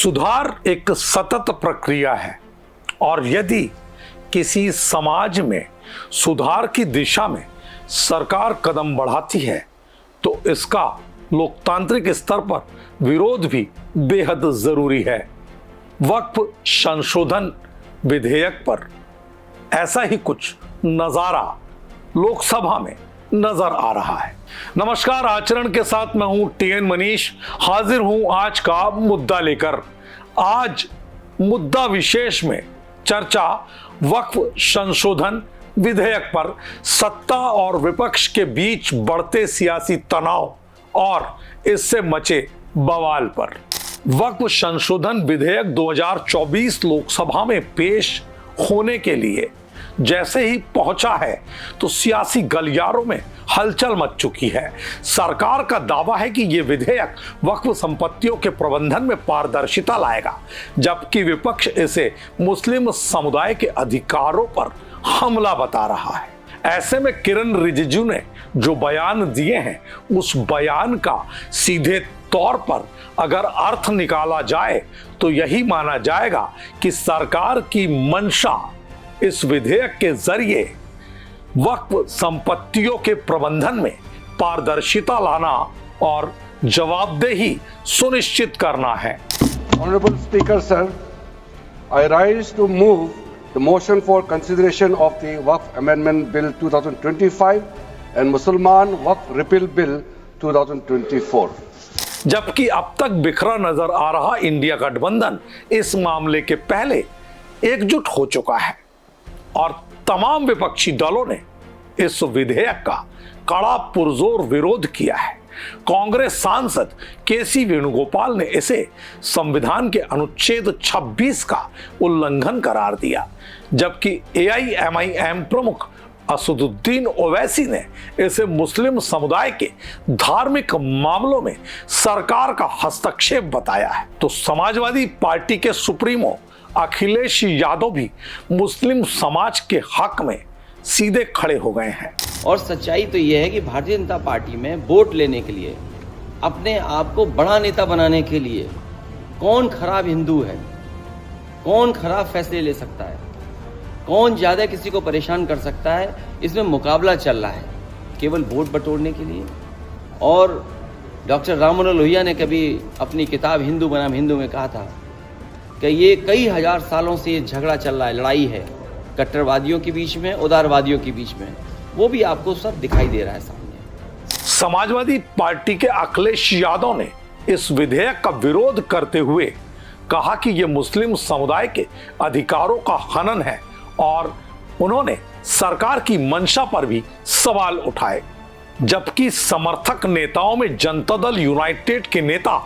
सुधार एक सतत प्रक्रिया है और यदि किसी समाज में सुधार की दिशा में सरकार कदम बढ़ाती है तो इसका लोकतांत्रिक स्तर पर विरोध भी बेहद जरूरी है। वक्फ संशोधन विधेयक पर ऐसा ही कुछ नजारा लोकसभा में नजर आ रहा है। नमस्कार, आचरण के साथ मैं हूं टीएन मनीष, हाजिर हूं आज का मुद्दा लेकर। आज मुद्दा विशेष में चर्चा वक्फ संशोधन विधेयक पर सत्ता और विपक्ष के बीच बढ़ते सियासी तनाव और इससे मचे बवाल पर। वक्फ संशोधन विधेयक 2024 लोकसभा में पेश होने के लिए जैसे ही पहुंचा है तो सियासी गलियारों में हलचल मच चुकी है। सरकार का दावा है कि यह विधेयक वक्फ संपत्तियों के प्रबंधन में पारदर्शिता लाएगा, जबकि विपक्ष इसे मुस्लिम समुदाय के अधिकारों पर हमला बता रहा है। ऐसे में किरण रिजिजू ने जो बयान दिए हैं उस बयान का सीधे तौर पर अगर अर्थ निकाला जाए तो यही माना जाएगा कि सरकार की मंशा इस विधेयक के जरिए वक्फ संपत्तियों के प्रबंधन में पारदर्शिता लाना और जवाबदेही सुनिश्चित करना है। Honorable Speaker, sir, I rise to move the motion for consideration of the Waqf Amendment Bill 2025 and Mussalman Waqf Repeal Bill 2024। जबकि अब तक बिखरा नजर आ रहा इंडिया गठबंधन इस मामले के पहले एकजुट हो चुका है और तमाम विपक्षी दलों ने इस विधेयक का कड़ा पुरजोर विरोध किया है। कांग्रेस सांसद केसी वेणुगोपाल ने इसे संविधान के अनुच्छेद 26 का उल्लंघन करार दिया, जबकि एआईएमआईएम प्रमुख असदुद्दीन ओवैसी ने इसे मुस्लिम समुदाय के धार्मिक मामलों में सरकार का हस्तक्षेप बताया है। तो समाजवादी पार्टी के सुप्रीमो अखिलेश यादव भी मुस्लिम समाज के हक में सीधे खड़े हो गए हैं। और सच्चाई तो यह है कि भारतीय जनता पार्टी में वोट लेने के लिए, अपने आप को बड़ा नेता बनाने के लिए कौन खराब हिंदू है, कौन खराब फैसले ले सकता है, कौन ज़्यादा किसी को परेशान कर सकता है, इसमें मुकाबला चल रहा है केवल वोट बटोरने के लिए। और डॉक्टर राम मनोहर लोहिया ने कभी अपनी किताब हिंदू बनाम हिंदू में कहा था कि ये कई हजार सालों से ये झगड़ा चल रहा है, लड़ाई है कट्टरवादियों के बीच में, उदारवादियों के बीच में। वो भी आपको सब दिखाई दे रहा है सामने। समाजवादी पार्टी के अखिलेश यादव ने इस विधेयक का विरोध करते हुए कहा कि यह मुस्लिम समुदाय के अधिकारों का हनन है और उन्होंने सरकार की मंशा पर भी सवाल उठाए। जबकि समर्थक नेताओं में जनता दल यूनाइटेड के नेता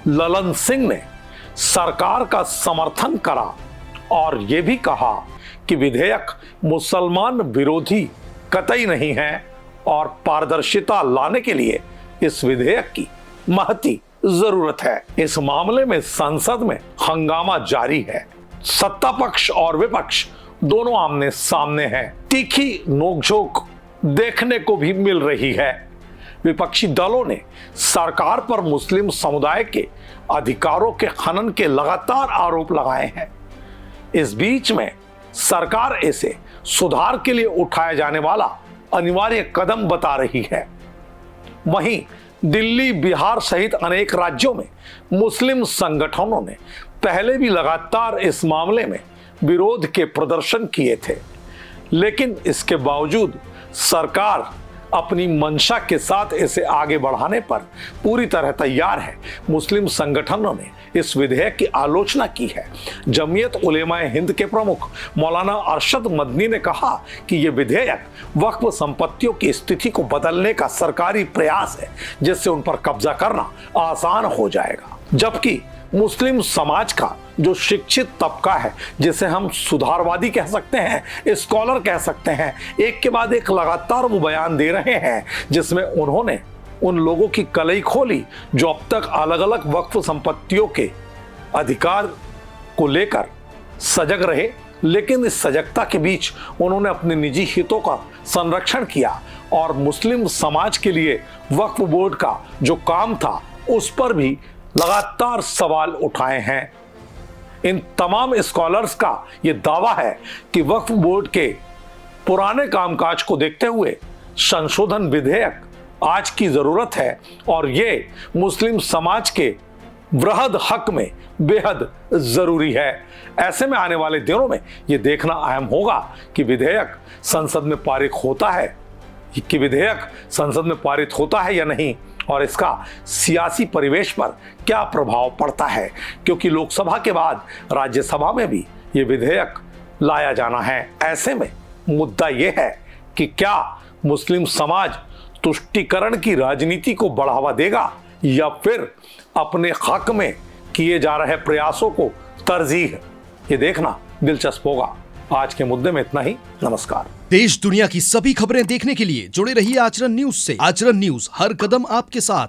ललन सिंह ने सरकार का समर्थन करा और यह भी कहा कि विधेयक मुसलमान विरोधी कतई नहीं है और पारदर्शिता लाने के लिए इस विधेयक की महती जरूरत है। इस मामले में संसद में हंगामा जारी है। सत्ता पक्ष और विपक्ष दोनों आमने सामने हैं। तीखी नोकझोंक देखने को भी मिल रही है। विपक्षी दलों ने सरकार पर मुस्लिम समुदाय के अधिकारों के हनन के लगातार आरोप लगाए हैं। इस बीच में सरकार इसे सुधार के लिए उठाया जाने वाला अनिवार्य कदम बता रही है। वहीं दिल्ली, बिहार सहित अनेक राज्यों में मुस्लिम संगठनों ने पहले भी लगातार इस मामले में विरोध के प्रदर्शन किए थे, लेकिन इसके बावजूद सरकार अपनी मंशा के साथ इसे आगे बढ़ाने पर पूरी तरह तैयार है। मुस्लिम संगठनों ने इस विधेयक की आलोचना की है। जमीयत उलेमाए हिंद के प्रमुख मौलाना अरशद मदनी ने कहा कि यह विधेयक वक्फ संपत्तियों की स्थिति को बदलने का सरकारी प्रयास है, जिससे उन पर कब्जा करना आसान हो जाएगा। जबकि मुस्लिम समाज का जो शिक्षित तबका है, जिसे हम सुधारवादी कह सकते हैं, स्कॉलर कह सकते हैं, एक के बाद एक लगातार वो बयान दे रहे हैं जिसमें उन्होंने उन लोगों की कलई खोली जो अब तक अलग अलग वक्फ संपत्तियों के अधिकार को लेकर सजग रहे, लेकिन इस सजगता के बीच उन्होंने अपने निजी हितों का संरक्षण किया और मुस्लिम समाज के लिए वक्फ बोर्ड का जो काम था उस पर भी लगातार सवाल उठाए हैं। इन तमाम स्कॉलर्स का यह दावा है कि वक्फ बोर्ड के पुराने कामकाज को देखते हुए संशोधन विधेयक आज की जरूरत है और ये मुस्लिम समाज के वृहद हक में बेहद जरूरी है। ऐसे में आने वाले दिनों में यह देखना अहम होगा कि विधेयक संसद में पारित होता है या नहीं और इसका सियासी परिवेश पर क्या प्रभाव पड़ता है, क्योंकि लोकसभा के बाद राज्यसभा में भी यह विधेयक लाया जाना है। ऐसे में मुद्दा यह है कि क्या मुस्लिम समाज तुष्टीकरण की राजनीति को बढ़ावा देगा या फिर अपने हक में किए जा रहे प्रयासों को तरजीह। ये देखना दिलचस्प होगा। आज के मुद्दे में इतना ही। नमस्कार। देश दुनिया की सभी खबरें देखने के लिए जुड़े रहिए आचरण न्यूज से। आचरण न्यूज, हर कदम आपके साथ।